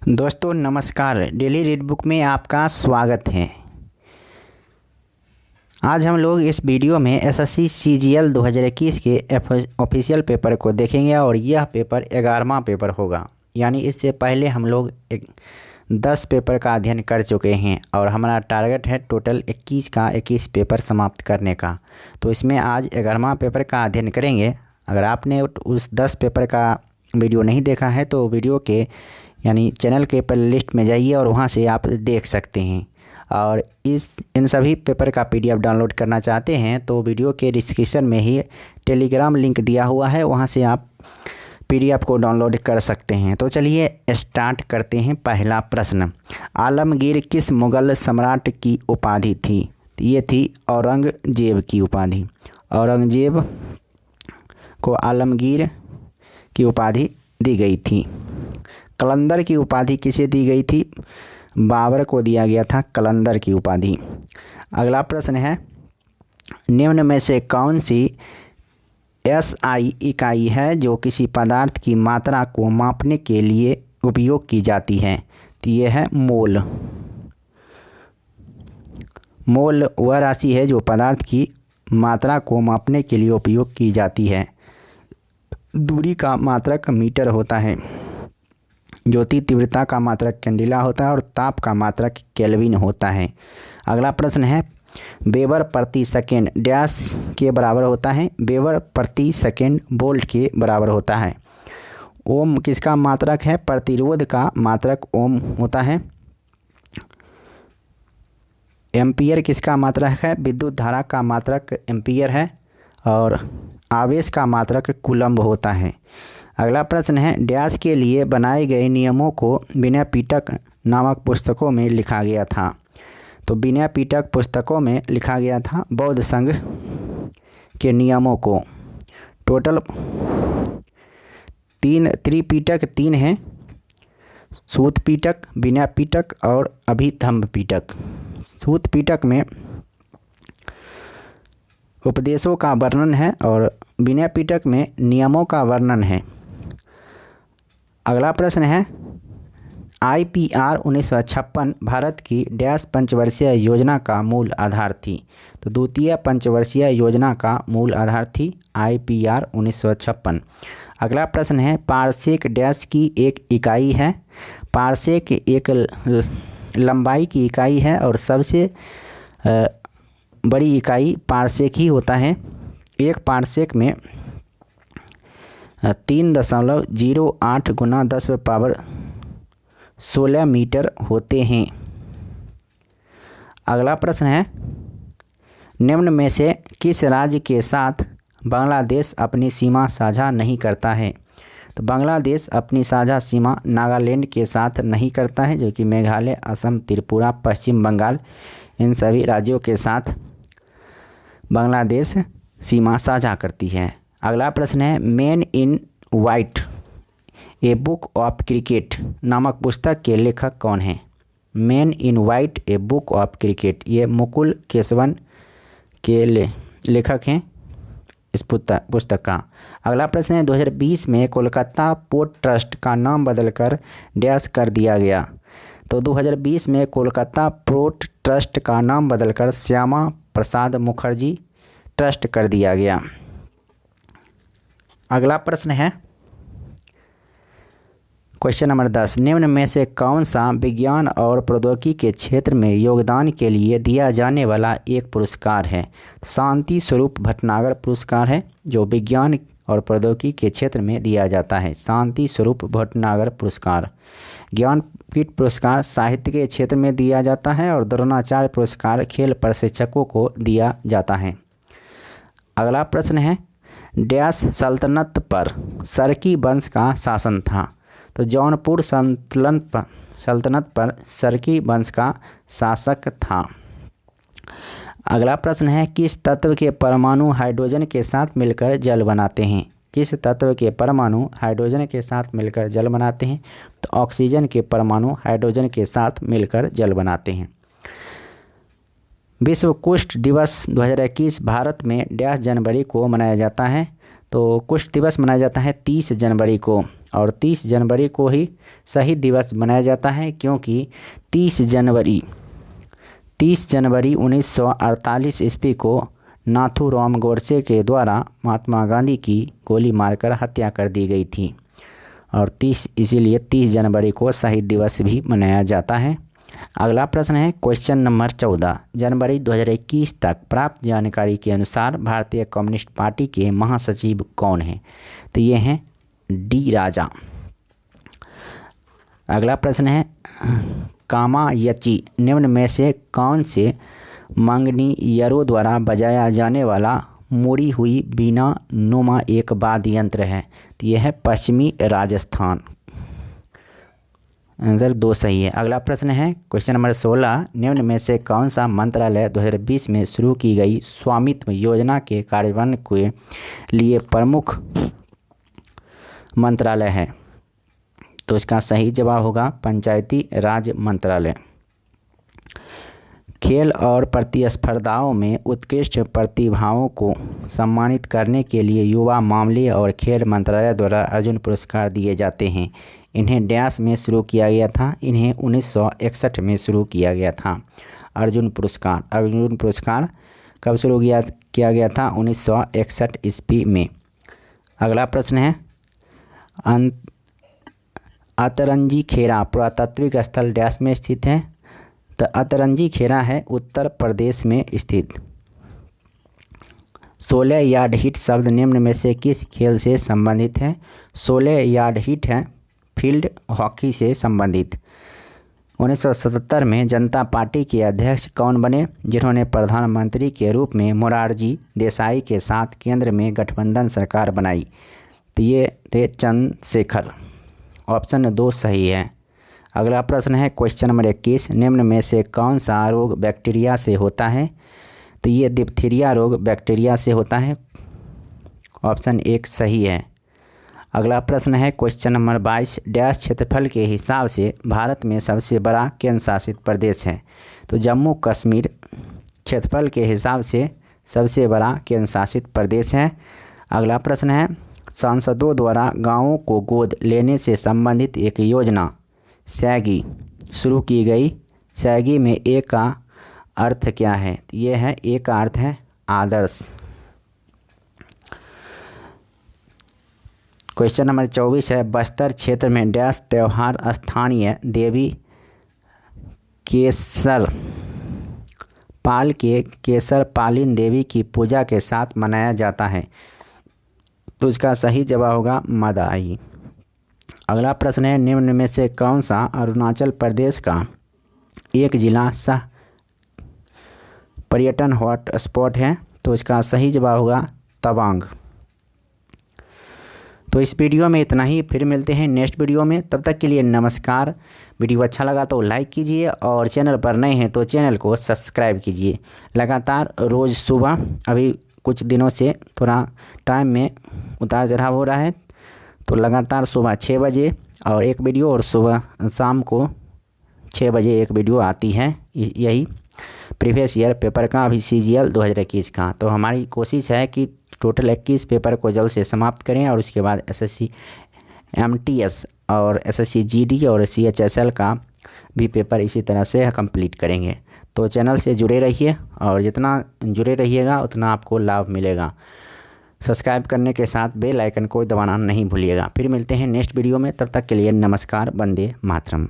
दोस्तों नमस्कार, daily read book में आपका स्वागत है। आज हम लोग इस वीडियो में एसएससी सीजीएल 2021 के ऑफिशियल पेपर को देखेंगे और यह पेपर 11वां पेपर होगा। यानी इससे पहले हम लोग 10 पेपर का अध्ययन कर चुके हैं और हमारा टारगेट है टोटल 21 पेपर समाप्त करने का। तो इसमें आज 11वां पेपर का अध्ययन करेंगे। अगर आपने उस 10 पेपर का वीडियो नहीं देखा है तो वीडियो के यानी चैनल के प्लेलिस्ट में जाइए और वहां से आप देख सकते हैं। और इन सभी पेपर का पीडीएफ डाउनलोड करना चाहते हैं तो वीडियो के डिस्क्रिप्शन में ही टेलीग्राम लिंक दिया हुआ है, वहां से आप पीडीएफ को डाउनलोड कर सकते हैं। तो चलिए स्टार्ट करते हैं। पहला प्रश्न, आलमगीर किस मुग़ल सम्राट की उपाधि थी? ये थी औरंगजेब की उपाधि। औरंगजेब को आलमगीर की उपाधि दी गई थी। कलंदर की उपाधि किसे दी गई थी? बाबर को दिया गया था कलंदर की उपाधि। अगला प्रश्न है, निम्न में से कौन सी एसआई इकाई है जो किसी पदार्थ की मात्रा को मापने के लिए उपयोग की जाती है? तो ये है मोल। मोल वह राशि है जो पदार्थ की मात्रा को मापने के लिए उपयोग की जाती है। दूरी का मात्रक मीटर होता है, ज्योति तीव्रता का मात्रक कैंडिला होता है और ताप का मात्रक केल्विन होता है। अगला प्रश्न है, वेबर प्रति सेकेंड डैश के बराबर होता है? वेबर प्रति सेकेंड वोल्ट के बराबर होता है। ओम किसका मात्रक है? प्रतिरोध का मात्रक ओम होता है। एम्पियर किसका मात्रक है? विद्युत धारा का मात्रक एम्पियर है। और आवेश का मात्रक कूलम्ब होता है। अगला प्रश्न है, डैश के लिए बनाए गए नियमों को विनय पिटक नामक पुस्तकों में लिखा गया था? तो विनय पिटक पुस्तकों में लिखा गया था बौद्ध संघ के नियमों को। टोटल 3 त्रिपिटक 3 हैं, सूत पिटक, विनय पिटक और अभिधम्म पिटक। सूत पिटक में उपदेशों का वर्णन है और विनय पिटक में नियमों का वर्णन है। अगला प्रश्न है, आईपीआर 1956 भारत की डैश पंचवर्षीय योजना का मूल आधार थी? तो द्वितीय पंचवर्षीय योजना का मूल आधार थी आईपीआर 1956। अगला प्रश्न है, पारसेक डैश की एक इकाई है? पारसेक एक लंबाई की इकाई है और सबसे बड़ी इकाई पारसेक ही होता है। एक पारसेक में 3.08 गुना 10⁻16 मीटर होते हैं। अगला प्रश्न है, निम्न में से किस राज्य के साथ बांग्लादेश अपनी सीमा साझा नहीं करता है? तो बांग्लादेश अपनी साझा सीमा नागालैंड के साथ नहीं करता है, जो कि मेघालय, असम, त्रिपुरा, पश्चिम बंगाल इन सभी राज्यों के साथ बांग्लादेश सीमा साझा करती है। अगला प्रश्न है, man in white a book of cricket नामक पुस्तक के लेखक कौन हैं? Man in white a book of cricket, ये मुकुल केशवन के लेखक हैं इस पुस्तक का। अगला प्रश्न है, 2020 में कोलकाता पोर्ट ट्रस्ट का नाम बदलकर डैश कर दिया गया? तो 2020 में कोलकाता पोर्ट ट्रस्ट का नाम बदलकर श्यामा प्रसाद मुखर्जी ट्रस्ट कर दिया गया। अगला प्रश्न है, क्वेश्चन नंबर 10, निम्न में से कौन सा विज्ञान और प्रौद्योगिकी के क्षेत्र में योगदान के लिए दिया जाने वाला एक पुरस्कार है? शांति स्वरूप भटनागर पुरस्कार है जो विज्ञान और प्रौद्योगिकी के क्षेत्र में दिया जाता है। शांति स्वरूप भटनागर पुरस्कार। ज्ञानपीठ पुरस्कार साहित्य के क्षेत्र में दिया जाता है और द्रोणाचार्य पुरस्कार खेल प्रशिक्षकों को दिया जाता है। अगला प्रश्न है, डैश सल्तनत पर सरकी वंश का शासन था? तो जौनपुर सल्तनत पर सरकी वंश का शासक था। अगला प्रश्न है, किस तत्व के परमाणु हाइड्रोजन के साथ मिलकर जल बनाते हैं? किस तत्व के परमाणु हाइड्रोजन के साथ मिलकर जल बनाते हैं? तो ऑक्सीजन के परमाणु हाइड्रोजन के साथ मिलकर जल बनाते हैं। विश्व कुष्ठ दिवस 2021 भारत में डैश जनवरी को मनाया जाता है? तो कुष्ठ दिवस मनाया जाता है 30 जनवरी को। और 30 जनवरी को ही शहीद दिवस मनाया जाता है, क्योंकि 30 जनवरी 1948 ईस्वी को नाथूराम गोडसे के द्वारा महात्मा गांधी की गोली मारकर हत्या कर दी गई थी और इसीलिए 30 जनवरी को शहीद दिवस भी मनाया जाता है। अगला प्रश्न है क्वेश्चन नंबर 14। जनवरी 2021 तक प्राप्त जानकारी के अनुसार भारतीय कम्युनिस्ट पार्टी के महासचिव कौन हैं? तो ये हैं डी राजा। अगला प्रश्न है कामायची निम्न में से कौन से मंगनीयरों द्वारा बजाया जाने वाला मुड़ी हुई बीना नुमा एक वाद्य यंत्र है? तो यह है पश्चिमी राजस्थान। आंसर 2 सही है। अगला प्रश्न है क्वेश्चन नंबर 16। निम्न में से कौन सा मंत्रालय 2020 में शुरू की गई स्वामित्व योजना के कार्यान्वयन के लिए प्रमुख मंत्रालय है? तो इसका सही जवाब होगा पंचायती राज मंत्रालय। खेल और प्रतिस्पर्धाओं में उत्कृष्ट प्रतिभाओं को सम्मानित करने के लिए युवा मामले और खेल मंत्रालय द्वारा अर्जुन पुरस्कार दिए जाते हैं। इन्हें डैश में शुरू किया गया था? इन्हें 1961 में शुरू किया गया था। अर्जुन पुरस्कार कब शुरू किया गया था? 1961 ईस्वी में। अगला प्रश्न है अतरंजी खेरा पुरातात्विक स्थल डैश में स्थित है? तो अतरंजी खेरा है उत्तर प्रदेश में स्थित। 16 यार्ड हिट शब्द निम्न में से किस खेल से संबंधित है? 16 यार्ड हिट है फील्ड हॉकी से संबंधित। 1977 में जनता पार्टी के अध्यक्ष कौन बने, जिन्होंने प्रधानमंत्री के रूप में मोरारजी देसाई के साथ केंद्र में गठबंधन सरकार बनाई? तो ये थे चंद्रशेखर। ऑप्शन 2 सही है। अगला प्रश्न है क्वेश्चन नंबर 21। निम्न में से कौन सा रोग बैक्टीरिया से होता है? तो ये डिप्थीरिया रोग बैक्टीरिया से होता है। ऑप्शन 1 सही है। अगला प्रश्न है क्वेश्चन नंबर 22। डैश क्षेत्रफल के हिसाब से भारत में सबसे बड़ा केंद्र शासित प्रदेश है? तो जम्मू कश्मीर क्षेत्रफल के हिसाब से सबसे बड़ा केंद्र शासित प्रदेश है। अगला प्रश्न है सांसदों द्वारा गाँवों को गोद लेने से संबंधित एक योजना सैगी शुरू की गई। सैगी में ए का अर्थ क्या है? ये है ए का अर्थ है आदर्श। क्वेश्चन नंबर 24 है बस्तर क्षेत्र में डैश त्यौहार स्थानीय देवी केसर पालिन देवी की पूजा के साथ मनाया जाता है? तो इसका सही जवाब होगा मदाई। अगला प्रश्न है निम्न में से कौन सा अरुणाचल प्रदेश का एक जिला सह पर्यटन हॉट स्पॉट है? तो इसका सही जवाब होगा तवांग। तो इस वीडियो में इतना ही, फिर मिलते हैं नेक्स्ट वीडियो में। तब तक के लिए नमस्कार। वीडियो अच्छा लगा तो लाइक कीजिए और चैनल पर नए हैं तो चैनल को सब्सक्राइब कीजिए। लगातार रोज़ सुबह, अभी कुछ दिनों से थोड़ा टाइम में उतार चढ़ाव हो रहा है, तो लगातार सुबह 6 बजे और एक वीडियो और सुबह शाम को 6 बजे एक वीडियो आती है। यही प्रीवियस ईयर पेपर का, अभी CGL 2021 का। तो हमारी कोशिश है कि टोटल 21 पेपर को जल्द से समाप्त करें और उसके बाद SSC MTS और SSC GD और CHSL का भी पेपर इसी तरह से कंप्लीट करेंगे। तो चैनल से जुड़े रहिए और जितना जुड़े रहिएगा उतना आपको लाभ मिलेगा। सब्सक्राइब करने के साथ बेल आइकन को दबाना नहीं भूलिएगा। फिर मिलते हैं नेक्स्ट वीडियो में, तब तक के लिए नमस्कार। वंदे मातरम।